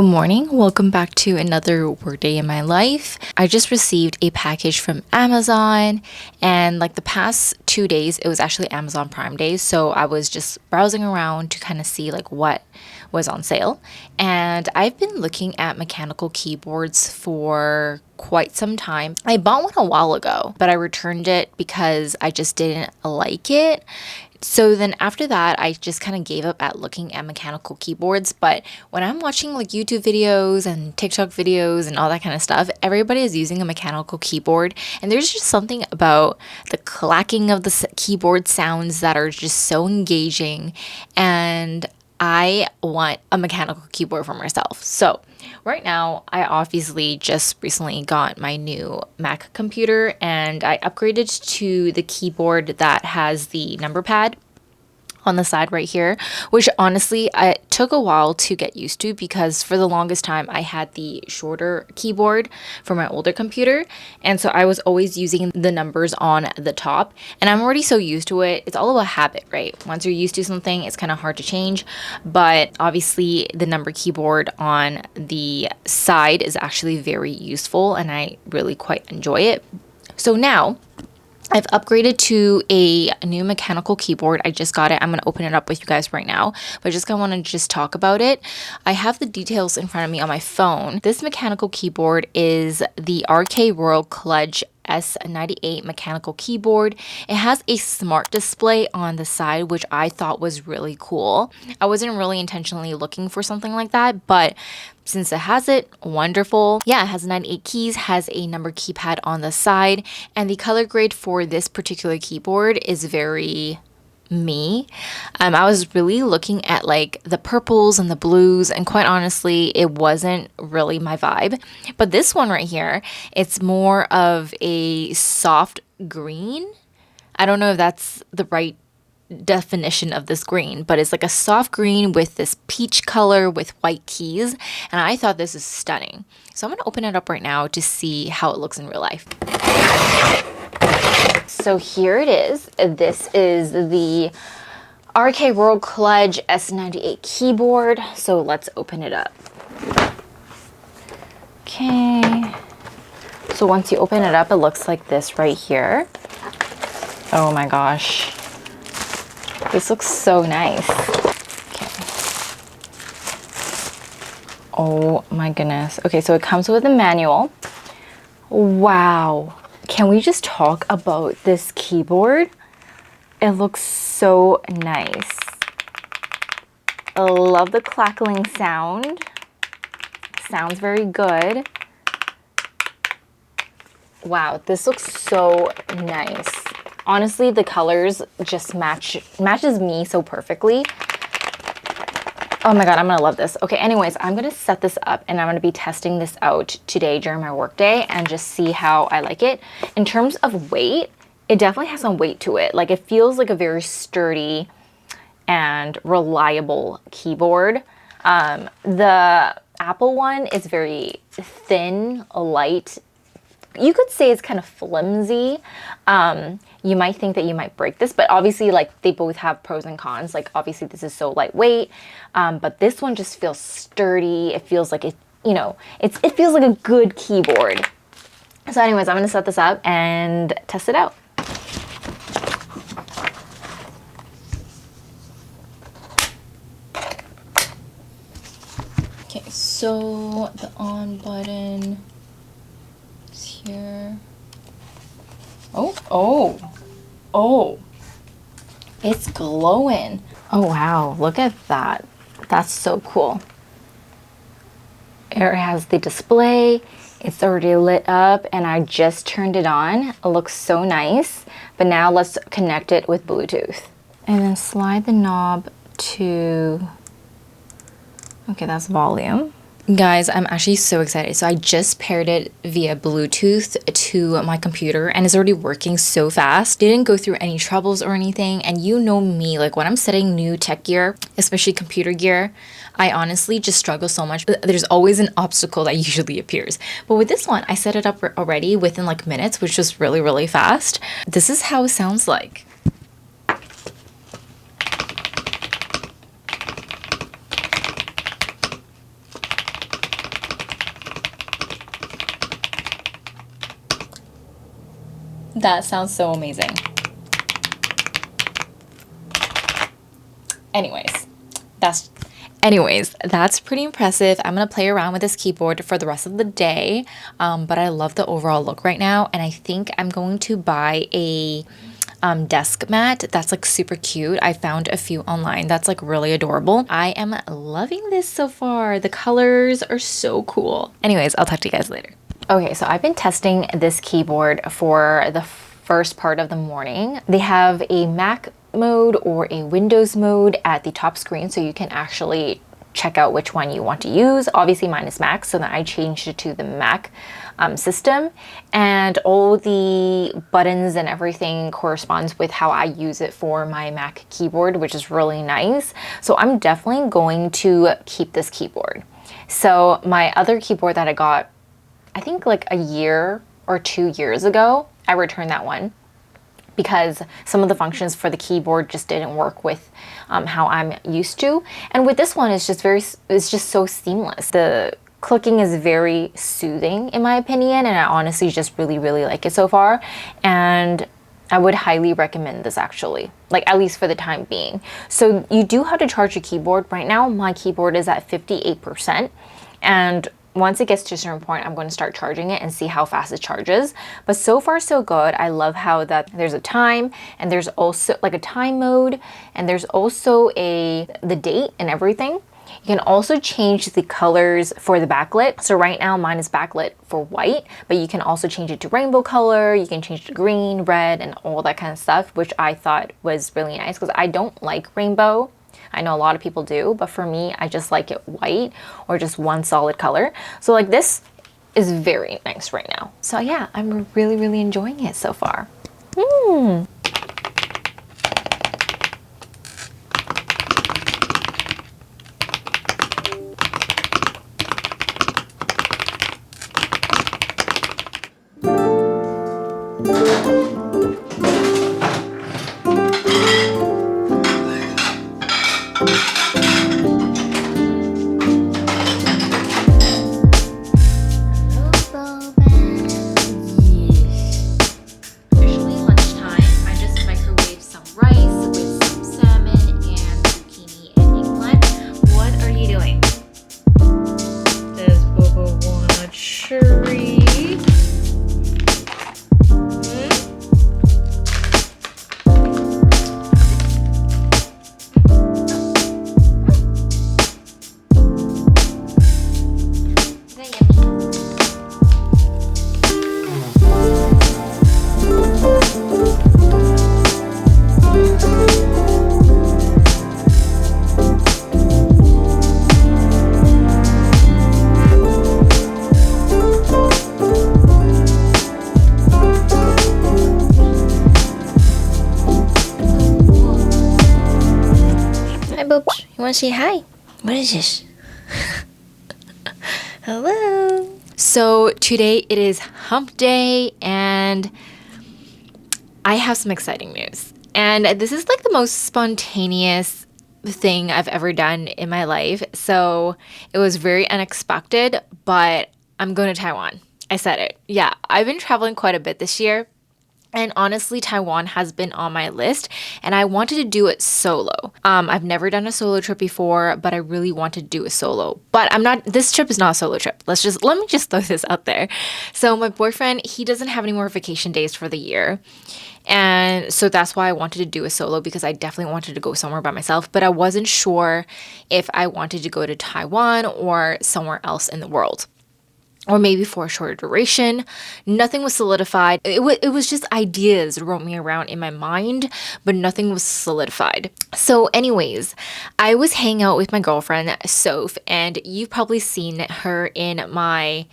Good morning. Welcome back to another workday in my life. I just received a package from Amazon, and like the past 2 days, it was actually Amazon Prime Days. So I was just browsing around to kind of see like what was on sale. And I've been looking at mechanical keyboards for quite some time. I bought one a while ago, but I returned it because I just didn't like it. So then after that, I just kind of gave up at looking at mechanical keyboards. But when I'm watching like YouTube videos and TikTok videos and all that kind of stuff, everybody is using a mechanical keyboard. And there's just something about the clacking of the keyboard sounds that are just so engaging. And I want a mechanical keyboard for myself. So right now, I obviously just recently got my new Mac computer and I upgraded to the keyboard that has the number pad on the side right here, which honestly it took a while to get used to because for the longest time I had the shorter keyboard for my older computer, and so I was always using the numbers on the top, and I'm already so used to it. It's all about habit, right? Once you're used to something, it's kind of hard to change, but obviously the number keyboard on the side is actually very useful and I really quite enjoy it. So now I've upgraded to a new mechanical keyboard. I just got it. I'm going to open it up with you guys right now, but I just want to just talk about it. I have the details in front of me on my phone. This mechanical keyboard is the RK Royal Kludge S98 mechanical keyboard. It has a smart display on the side, which I thought was really cool. I wasn't really intentionally looking for something like that, but since it has it, wonderful. Yeah, it has 98 keys, has a number keypad on the side, and the color grade for this particular keyboard is very me. I was really looking at like the purples and the blues, and quite honestly, it wasn't really my vibe. But this one right here, it's more of a soft green. I don't know if that's the right definition of this green, but it's like a soft green with this peach color with white keys, and I thought this is stunning. So I'm gonna open it up right now to see how it looks in real life. So here it is. This is the RK Royal Kludge S98 keyboard. So let's open it up. Okay. So once you open it up, it looks like this right here. Oh my gosh. This looks so nice. Okay. Oh my goodness. Okay, so it comes with a manual. Wow. Can we just talk about this keyboard? It looks so nice. I love the clackling sound. Sounds very good. Wow, this looks so nice. Honestly, the colors just matches me so perfectly. Oh my god, I'm gonna love this. Okay, anyways, I'm gonna set this up and I'm gonna be testing this out today during my workday and just see how I like it. In terms of weight, it definitely has some weight to it. Like, it feels like a very sturdy and reliable keyboard. The Apple one is very thin, light. You could say it's kind of flimsy. You might think that you might break this, but obviously like they both have pros and cons. Like obviously this is so lightweight, but this one just feels sturdy. It feels like it, you know, it feels like a good keyboard. So anyways, I'm gonna set this up and test it out. Okay, so the on button is here. Oh, it's glowing. Oh wow, look at that. That's so cool. It has the display. It's already lit up and I just turned it on. It looks so nice. But now let's connect it with Bluetooth. And then slide the knob to, okay, that's volume. Guys, I'm actually so excited. So I just paired it via Bluetooth to my computer and it's already working so fast. Didn't go through any troubles or anything. And you know me, like when I'm setting new tech gear, especially computer gear, I honestly just struggle so much. There's always an obstacle that usually appears. But with this one, I set it up already within like minutes, which was really, really fast. This is how it sounds like. That sounds so amazing. That's pretty impressive. I'm gonna play around with this keyboard for the rest of the day, but I love the overall look right now, and I think I'm going to buy a desk mat that's like super cute. I found a few online that's like really adorable. I am loving this so far. The colors are so cool. Anyways, I'll talk to you guys later. Okay, so I've been testing this keyboard for the first part of the morning. They have a Mac mode or a Windows mode at the top screen, so you can actually check out which one you want to use. Obviously mine is Mac, so then I changed it to the Mac system, and all the buttons and everything corresponds with how I use it for my Mac keyboard, which is really nice. So I'm definitely going to keep this keyboard. So my other keyboard that I got, I think like a year or 2 years ago, I returned that one because some of the functions for the keyboard just didn't work with how I'm used to. And with this one, it's just so seamless. The clicking is very soothing in my opinion, and I honestly just really like it so far. And I would highly recommend this actually, like at least for the time being. So you do have to charge your keyboard. Right now, my keyboard is at 58%. And once it gets to a certain point, I'm going to start charging it and see how fast it charges. But so far so good. I love how that there's a time, and there's also like a time mode, and there's also the date and everything. You can also change the colors for the backlit. So right now mine is backlit for white, but you can also change it to rainbow color. You can change it to green, red, and all that kind of stuff, which I thought was really nice because I don't like rainbow. I know a lot of people do, but for me, I just like it white or just one solid color. So like this is very nice right now. So yeah, I'm really enjoying it so far. You want to say hi? What is this? Hello. So today it is hump day, and I have some exciting news. And this is like the most spontaneous thing I've ever done in my life. So it was very unexpected, but I'm going to Taiwan. I said it. Yeah, I've been traveling quite a bit this year. And honestly, Taiwan has been on my list, and I wanted to do it solo. I've never done a solo trip before, but I really want to do a solo. But this trip is not a solo trip. Let me just throw this out there. So my boyfriend, he doesn't have any more vacation days for the year. And so that's why I wanted to do a solo, because I definitely wanted to go somewhere by myself, but I wasn't sure if I wanted to go to Taiwan or somewhere else in the world, or maybe for a shorter duration. Nothing was solidified. It was just ideas roaming around in my mind, but nothing was solidified. So anyways, I was hanging out with my girlfriend, Soph, and you've probably seen her in my,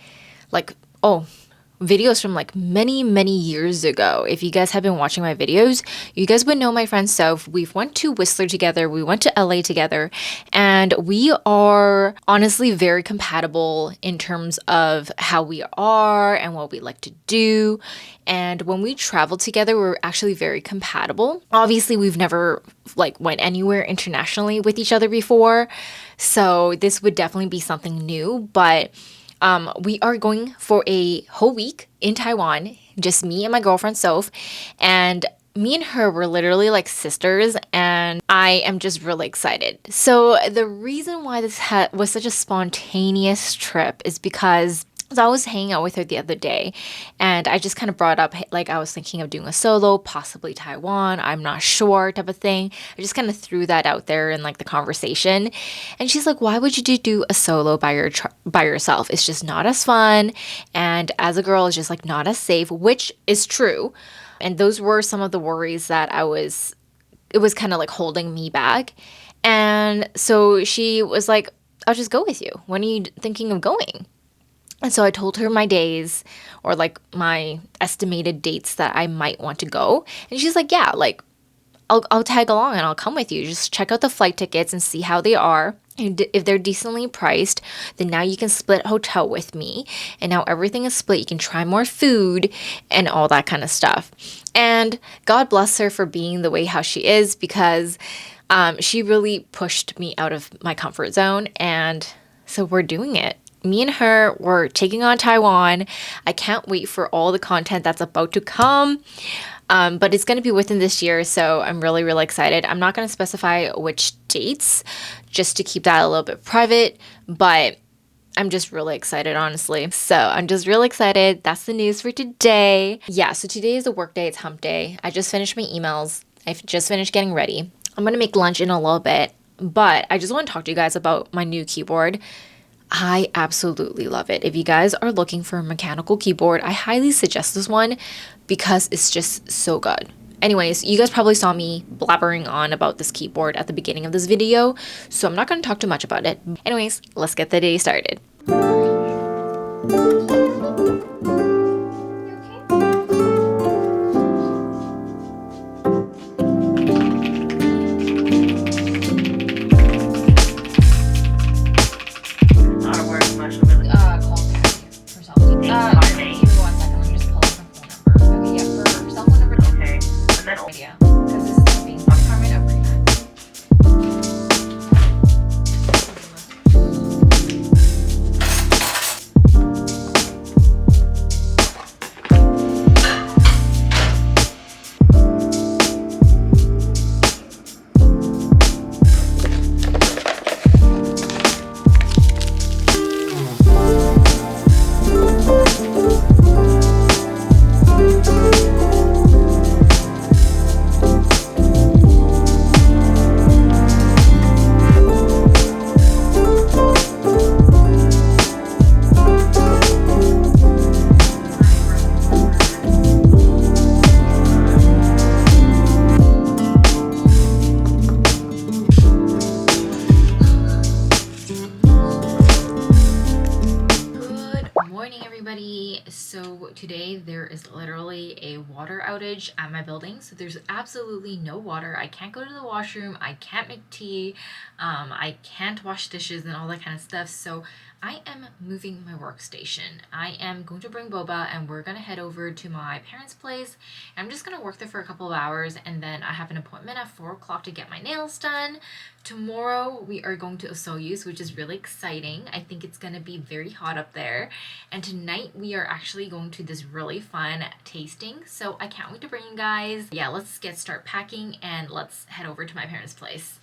videos from like many years ago. If you guys have been watching my videos, you guys would know my friend Soph. We've went to Whistler together. We went to LA together, and we are honestly very compatible in terms of how we are and what we like to do. And when we travel together, we're actually very compatible. Obviously, we've never went anywhere internationally with each other before, so this would definitely be something new, but We are going for a whole week in Taiwan, just me and my girlfriend Soph, and me and her were literally like sisters, and I am just really excited. So the reason why this was such a spontaneous trip is because I was hanging out with her the other day, and I just kind of brought up like I was thinking of doing a solo, possibly Taiwan, I'm not sure type of thing. I just kind of threw that out there in like the conversation, and she's like, "Why would you do a solo by yourself? It's just not as fun, and as a girl, it's just like not as safe," which is true. And those were some of the worries that it was kind of like holding me back. And so she was like, "I'll just go with you. When are you thinking of going?" And so I told her my days, or like my estimated dates that I might want to go. And she's like, "Yeah, like I'll tag along and I'll come with you. Just check out the flight tickets and see how they are. And if they're decently priced, then now you can split hotel with me. And now everything is split. You can try more food and all that kind of stuff." And God bless her for being the way how she is, because she really pushed me out of my comfort zone. And so we're doing it. Me and her were taking on Taiwan. I can't wait for all the content that's about to come. But it's going to be within this year, so I'm really, really excited. I'm not going to specify which dates, just to keep that a little bit private, but I'm just really excited, honestly. So I'm just really excited. That's the news for today. Yeah, so today is a work day. It's hump day. I just finished my emails. I've just finished getting ready. I'm going to make lunch in a little bit, but I just want to talk to you guys about my new keyboard. I absolutely love it. If you guys are looking for a mechanical keyboard, I highly suggest this one because it's just so good. Anyways, you guys probably saw me blabbering on about this keyboard at the beginning of this video, so I'm not going to talk too much about it. Anyways, let's get the day started. So today there is literally a water outage at my building, so there's absolutely no water. I can't go to the washroom, I can't make tea, I can't wash dishes and all that kind of stuff. So I am moving my workstation. I am going to bring Boba and we're gonna head over to my parents' place. I'm just gonna work there for a couple of hours, and then I have an appointment at 4 o'clock to get my nails done. Tomorrow we are going to Osoyoos, which is really exciting. I think it's gonna be very hot up there. And tonight we are actually going to this really fun tasting, so I can't wait to bring you guys. Yeah, let's start packing and let's head over to my parents' place.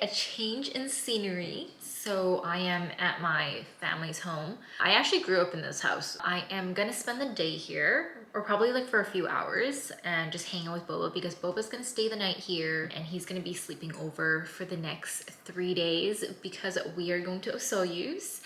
A change in scenery. So I am at my family's home. I actually grew up in this house. I am gonna spend the day here, or probably like for a few hours, and just hang out with Boba, because Boba's gonna stay the night here and he's gonna be sleeping over for the next 3 days because we are going to Osoyoos.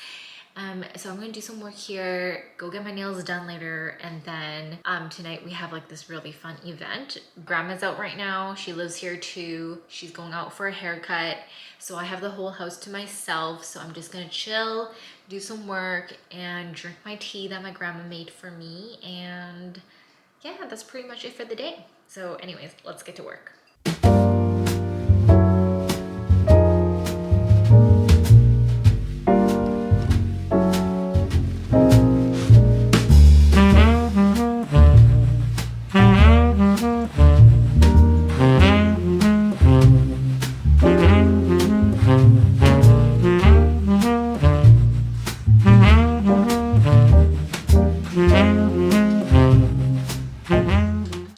So I'm gonna do some work here, go get my nails done later, and then tonight we have like this really fun event. Grandma's out right now. She lives here too. She's going out for a haircut. So I have the whole house to myself. So I'm just gonna chill, do some work, and drink my tea that my grandma made for me. And yeah, that's pretty much it for the day. So anyways, let's get to work.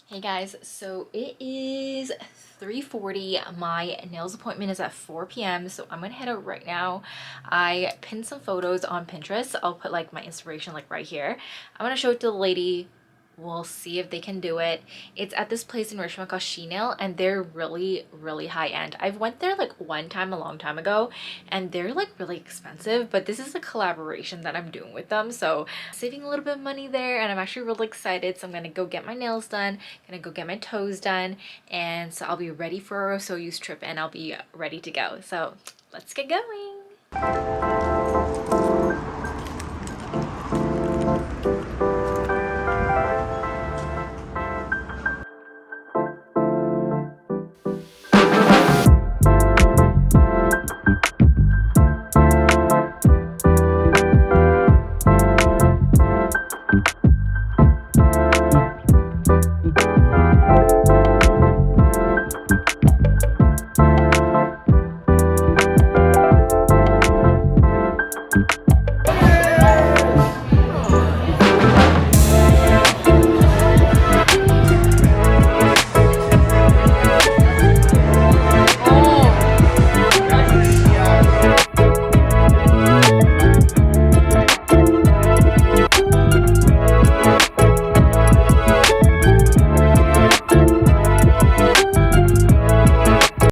Hey guys, so it is 3:40. My nails appointment is at 4 p.m. so I'm gonna head out right now. I pinned some photos on Pinterest. I'll put like my inspiration like right here. I'm gonna show it to the lady. We'll see if they can do it. It's at this place in Richmond called She Nail, and they're really high end. I've went there like one time a long time ago, and they're like really expensive, but this is a collaboration that I'm doing with them, so saving a little bit of money there, and I'm actually really excited. So I'm gonna go get my nails done, gonna go get my toes done, and so I'll be ready for our Soyuz trip, and I'll be ready to go. So let's get going.